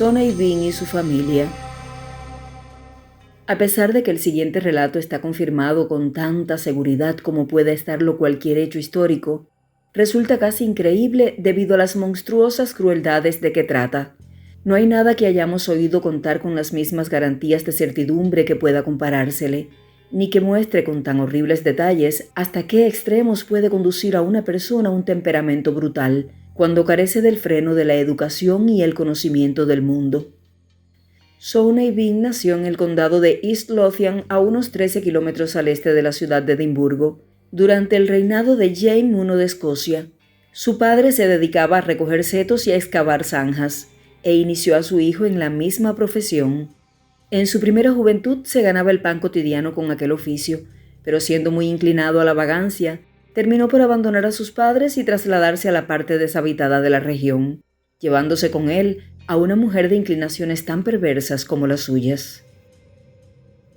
Sonei Bin y su familia. A pesar de que el siguiente relato está confirmado con tanta seguridad como puede estarlo cualquier hecho histórico, resulta casi increíble debido a las monstruosas crueldades de que trata. No hay nada que hayamos oído contar con las mismas garantías de certidumbre que pueda comparársele, ni que muestre con tan horribles detalles hasta qué extremos puede conducir a una persona un temperamento brutal, cuando carece del freno de la educación y el conocimiento del mundo. Sonei Bin nació en el condado de East Lothian, a unos 13 kilómetros al este de la ciudad de Edimburgo, durante el reinado de Jaime I de Escocia. Su padre se dedicaba a recoger setos y a excavar zanjas, e inició a su hijo en la misma profesión. En su primera juventud se ganaba el pan cotidiano con aquel oficio, pero siendo muy inclinado a la vagancia, terminó por abandonar a sus padres y trasladarse a la parte deshabitada de la región, llevándose con él a una mujer de inclinaciones tan perversas como las suyas.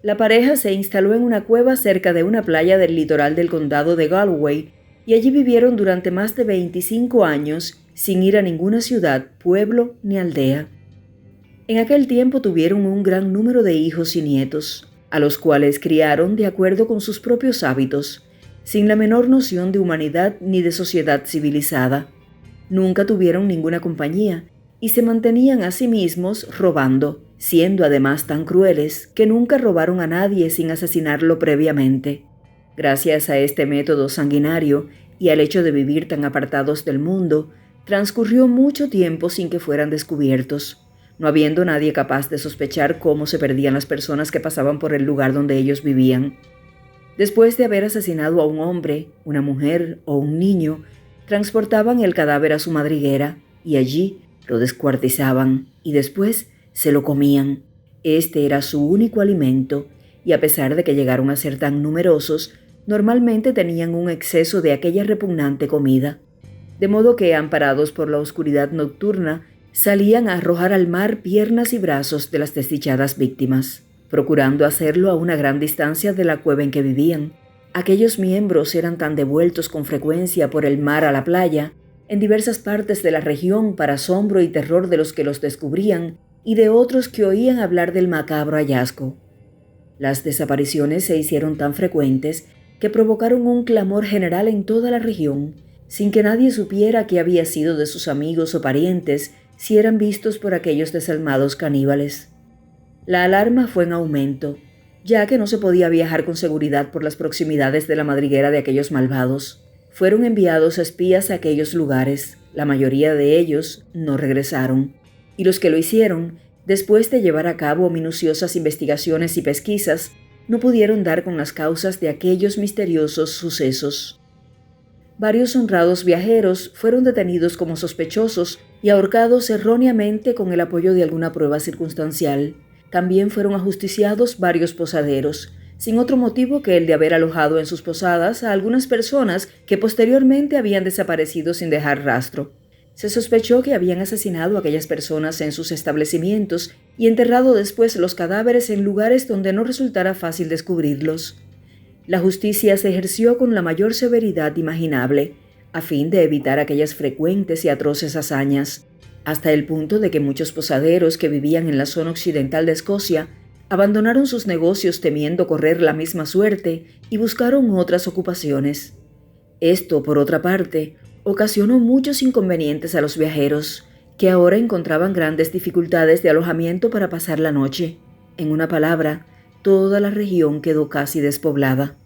La pareja se instaló en una cueva cerca de una playa del litoral del condado de Galway y allí vivieron durante más de 25 años sin ir a ninguna ciudad, pueblo ni aldea. En aquel tiempo tuvieron un gran número de hijos y nietos, a los cuales criaron de acuerdo con sus propios hábitos, sin la menor noción de humanidad ni de sociedad civilizada. Nunca tuvieron ninguna compañía y se mantenían a sí mismos robando, siendo además tan crueles que nunca robaron a nadie sin asesinarlo previamente. Gracias a este método sanguinario y al hecho de vivir tan apartados del mundo, transcurrió mucho tiempo sin que fueran descubiertos, no habiendo nadie capaz de sospechar cómo se perdían las personas que pasaban por el lugar donde ellos vivían. Después de haber asesinado a un hombre, una mujer o un niño, transportaban el cadáver a su madriguera y allí lo descuartizaban y después se lo comían. Este era su único alimento y a pesar de que llegaron a ser tan numerosos, normalmente tenían un exceso de aquella repugnante comida. De modo que, amparados por la oscuridad nocturna, salían a arrojar al mar piernas y brazos de las desdichadas víctimas, procurando hacerlo a una gran distancia de la cueva en que vivían. Aquellos miembros eran tan devueltos con frecuencia por el mar a la playa, en diversas partes de la región para asombro y terror de los que los descubrían y de otros que oían hablar del macabro hallazgo. Las desapariciones se hicieron tan frecuentes que provocaron un clamor general en toda la región, sin que nadie supiera qué había sido de sus amigos o parientes si eran vistos por aquellos desalmados caníbales. La alarma fue en aumento, ya que no se podía viajar con seguridad por las proximidades de la madriguera de aquellos malvados. Fueron enviados espías a aquellos lugares, la mayoría de ellos no regresaron, y los que lo hicieron, después de llevar a cabo minuciosas investigaciones y pesquisas, no pudieron dar con las causas de aquellos misteriosos sucesos. Varios honrados viajeros fueron detenidos como sospechosos y ahorcados erróneamente con el apoyo de alguna prueba circunstancial. También fueron ajusticiados varios posaderos, sin otro motivo que el de haber alojado en sus posadas a algunas personas que posteriormente habían desaparecido sin dejar rastro. Se sospechó que habían asesinado a aquellas personas en sus establecimientos y enterrado después los cadáveres en lugares donde no resultara fácil descubrirlos. La justicia se ejerció con la mayor severidad imaginable, a fin de evitar aquellas frecuentes y atroces hazañas, hasta el punto de que muchos posaderos que vivían en la zona occidental de Escocia abandonaron sus negocios temiendo correr la misma suerte y buscaron otras ocupaciones. Esto, por otra parte, ocasionó muchos inconvenientes a los viajeros, que ahora encontraban grandes dificultades de alojamiento para pasar la noche. En una palabra, toda la región quedó casi despoblada.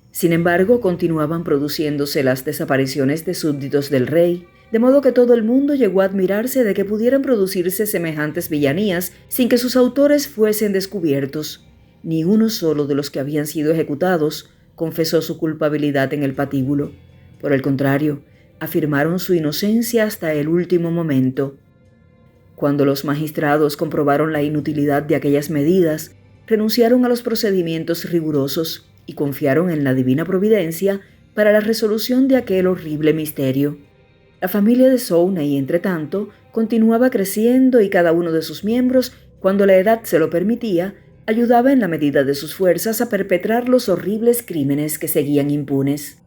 Sin embargo, continuaban produciéndose las desapariciones de súbditos del rey, de modo que todo el mundo llegó a admirarse de que pudieran producirse semejantes villanías sin que sus autores fuesen descubiertos. Ni uno solo de los que habían sido ejecutados confesó su culpabilidad en el patíbulo. Por el contrario, afirmaron su inocencia hasta el último momento. Cuando los magistrados comprobaron la inutilidad de aquellas medidas, renunciaron a los procedimientos rigurosos y confiaron en la divina providencia para la resolución de aquel horrible misterio. La familia de Sonei, entre tanto, continuaba creciendo y cada uno de sus miembros, cuando la edad se lo permitía, ayudaba en la medida de sus fuerzas a perpetrar los horribles crímenes que seguían impunes.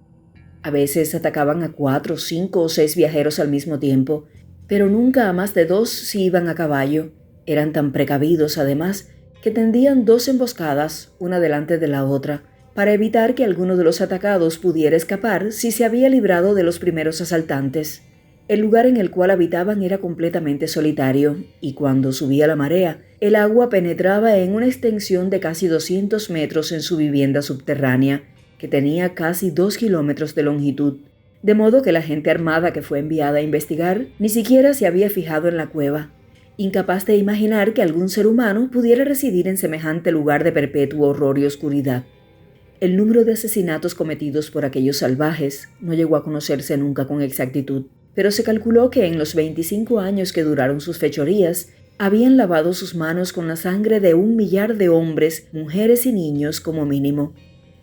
A veces atacaban a 4, 5 o 6 viajeros al mismo tiempo, pero nunca a más de 2 si iban a caballo, Eran tan precavidos, además, que tendían 2 emboscadas, una delante de la otra, para evitar que alguno de los atacados pudiera escapar si se había librado de los primeros asaltantes. El lugar en el cual habitaban era completamente solitario, y cuando subía la marea, el agua penetraba en una extensión de casi 200 metros en su vivienda subterránea, que tenía casi 2 kilómetros de longitud, de modo que la gente armada que fue enviada a investigar ni siquiera se había fijado en la cueva, incapaz de imaginar que algún ser humano pudiera residir en semejante lugar de perpetuo horror y oscuridad. El número de asesinatos cometidos por aquellos salvajes no llegó a conocerse nunca con exactitud, pero se calculó que en los 25 años que duraron sus fechorías, habían lavado sus manos con la sangre de 1 millar de hombres, mujeres y niños como mínimo.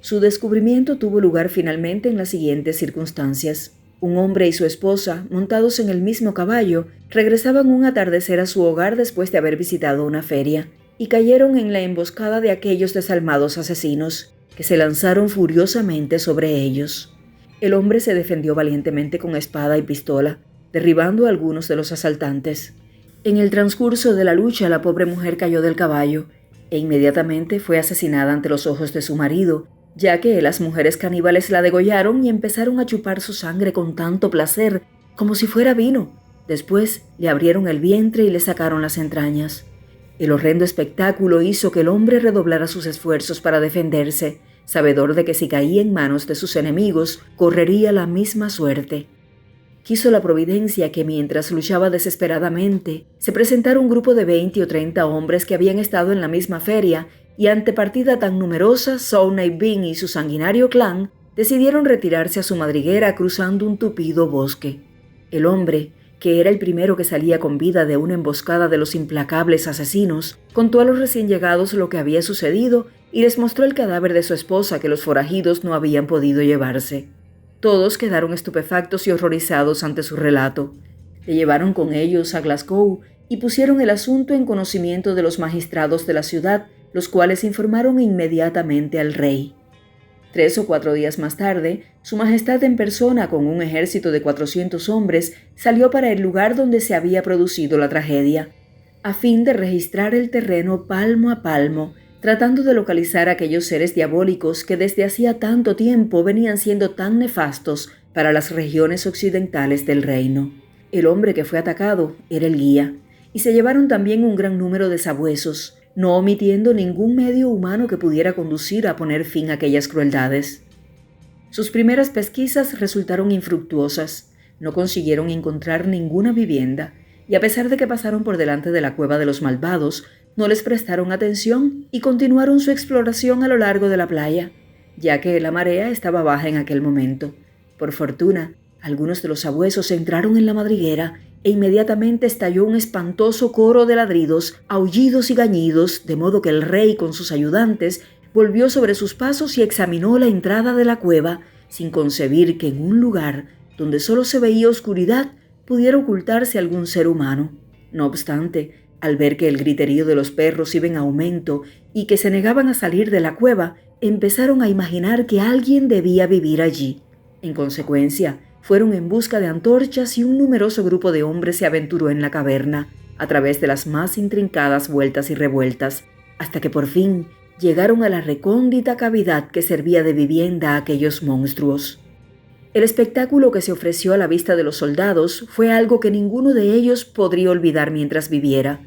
Su descubrimiento tuvo lugar finalmente en las siguientes circunstancias. Un hombre y su esposa, montados en el mismo caballo, regresaban un atardecer a su hogar después de haber visitado una feria, y cayeron en la emboscada de aquellos desalmados asesinos, que se lanzaron furiosamente sobre ellos. El hombre se defendió valientemente con espada y pistola, derribando a algunos de los asaltantes. En el transcurso de la lucha, la pobre mujer cayó del caballo e inmediatamente fue asesinada ante los ojos de su marido, ya que las mujeres caníbales la degollaron y empezaron a chupar su sangre con tanto placer como si fuera vino. Después le abrieron el vientre y le sacaron las entrañas. El horrendo espectáculo hizo que el hombre redoblara sus esfuerzos para defenderse, sabedor de que si caía en manos de sus enemigos, correría la misma suerte. Quiso la providencia que mientras luchaba desesperadamente, se presentara un grupo de 20 o 30 hombres que habían estado en la misma feria, y ante partida tan numerosa, Sowney Bean y su sanguinario clan decidieron retirarse a su madriguera cruzando un tupido bosque. El hombre, que era el primero que salía con vida de una emboscada de los implacables asesinos, contó a los recién llegados lo que había sucedido y les mostró el cadáver de su esposa que los forajidos no habían podido llevarse. Todos quedaron estupefactos y horrorizados ante su relato. Le llevaron con ellos a Glasgow y pusieron el asunto en conocimiento de los magistrados de la ciudad, los cuales informaron inmediatamente al rey. 3 o 4 días más tarde, Su Majestad en persona con un ejército de 400 hombres salió para el lugar donde se había producido la tragedia, a fin de registrar el terreno palmo a palmo, tratando de localizar a aquellos seres diabólicos que desde hacía tanto tiempo venían siendo tan nefastos para las regiones occidentales del reino. El hombre que fue atacado era el guía, y se llevaron también un gran número de sabuesos, no omitiendo ningún medio humano que pudiera conducir a poner fin a aquellas crueldades. Sus primeras pesquisas resultaron infructuosas, no consiguieron encontrar ninguna vivienda, y a pesar de que pasaron por delante de la cueva de los malvados, no les prestaron atención y continuaron su exploración a lo largo de la playa, ya que la marea estaba baja en aquel momento. Por fortuna, algunos de los sabuesos entraron en la madriguera e inmediatamente estalló un espantoso coro de ladridos, aullidos y gañidos, de modo que el rey con sus ayudantes volvió sobre sus pasos y examinó la entrada de la cueva, sin concebir que en un lugar donde solo se veía oscuridad pudiera ocultarse algún ser humano. No obstante, al ver que el griterío de los perros iba en aumento y que se negaban a salir de la cueva, empezaron a imaginar que alguien debía vivir allí. En consecuencia, fueron en busca de antorchas y un numeroso grupo de hombres se aventuró en la caverna, a través de las más intrincadas vueltas y revueltas, hasta que por fin llegaron a la recóndita cavidad que servía de vivienda a aquellos monstruos. El espectáculo que se ofreció a la vista de los soldados fue algo que ninguno de ellos podría olvidar mientras viviera.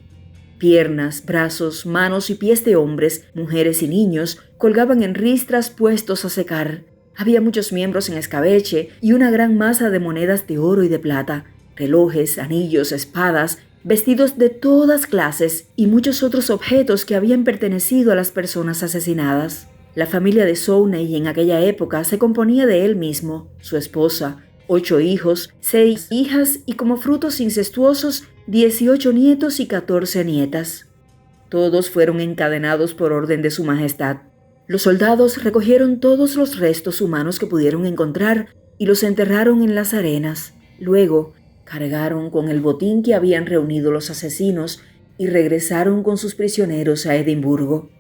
Piernas, brazos, manos y pies de hombres, mujeres y niños colgaban en ristras puestos a secar. Había muchos miembros en escabeche y una gran masa de monedas de oro y de plata, relojes, anillos, espadas, vestidos de todas clases y muchos otros objetos que habían pertenecido a las personas asesinadas. La familia de Sowney en aquella época se componía de él mismo, su esposa, 8 hijos, 6 hijas y como frutos incestuosos 18 nietos y 14 nietas. Todos fueron encadenados por orden de Su Majestad. Los soldados recogieron todos los restos humanos que pudieron encontrar y los enterraron en las arenas. Luego, cargaron con el botín que habían reunido los asesinos y regresaron con sus prisioneros a Edimburgo.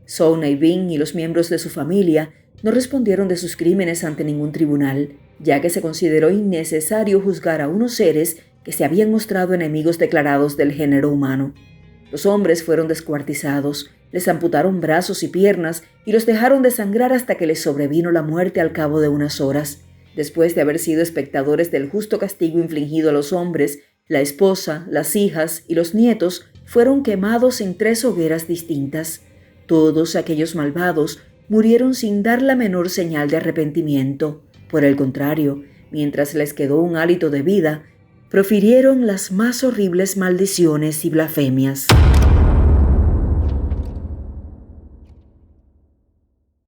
Sowney Bean y los miembros de su familia no respondieron de sus crímenes ante ningún tribunal, ya que se consideró innecesario juzgar a unos seres que se habían mostrado enemigos declarados del género humano. Los hombres fueron descuartizados, les amputaron brazos y piernas y los dejaron desangrar hasta que les sobrevino la muerte al cabo de unas horas. Después de haber sido espectadores del justo castigo infligido a los hombres, la esposa, las hijas y los nietos fueron quemados en 3 hogueras distintas. Todos aquellos malvados murieron sin dar la menor señal de arrepentimiento. Por el contrario, mientras les quedó un hálito de vida, profirieron las más horribles maldiciones y blasfemias.